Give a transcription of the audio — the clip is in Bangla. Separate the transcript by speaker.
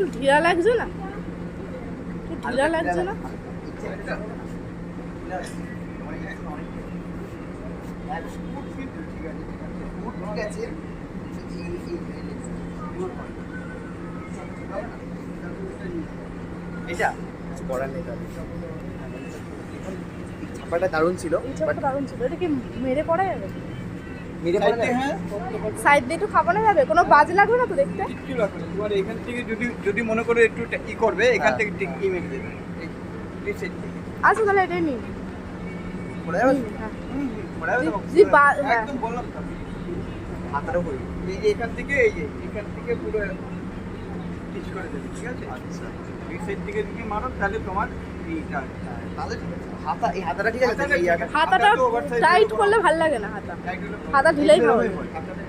Speaker 1: একটু ঢিলা লাগছে না? একটু ঢিলা লাগছে না?
Speaker 2: এটা কিছু করার নেই তাহলে। ছাপাটা দারুণ ছিল।
Speaker 1: এই ছাপাটা দারুণ ছিল। এটা কি মেরে পড়া যাবে?
Speaker 2: মেরে পড়া যায়?
Speaker 3: হ্যাঁ,
Speaker 1: সাইড দিয়ে একটু খাবানো যাবে? কোনো বাজ লাগবে না তো দেখতে?
Speaker 3: কিচ্ছু লাগবে না। তোমার এখান থেকে যদি মনে করে একটু ই করবে, এখান থেকে ঠিক ই মেরে দেবে। এই সাইড থেকে।
Speaker 1: আচ্ছা তাহলে এটাই নিন।
Speaker 2: পড়া যাবে?
Speaker 1: হ্যাঁ।
Speaker 3: পড়া যাবে তো?
Speaker 1: জি, হ্যাঁ।
Speaker 3: একদম বললাম তো।
Speaker 2: হাতারও করি।
Speaker 3: এই যে এখান থেকে এখান থেকে পুরো টিচ করে দেবে, ঠিক আছে?
Speaker 2: আচ্ছা।
Speaker 3: এই সাইড থেকে যদি মারো তাহলে তোমার এইটা
Speaker 2: তাহলে ঠিক আছে। এই হাতাটা ঠিক আছে?
Speaker 3: হাতাটা
Speaker 2: এই
Speaker 3: ঠিক আছে।
Speaker 1: হাতাটা
Speaker 3: হাতাটা oversize
Speaker 1: টাইট
Speaker 3: করে
Speaker 1: করলে
Speaker 3: করো।
Speaker 1: ভালো লাগে না হাতা।
Speaker 3: টাইট হলে
Speaker 1: হাতা ঢিলাই ভালো।
Speaker 3: হাতাটা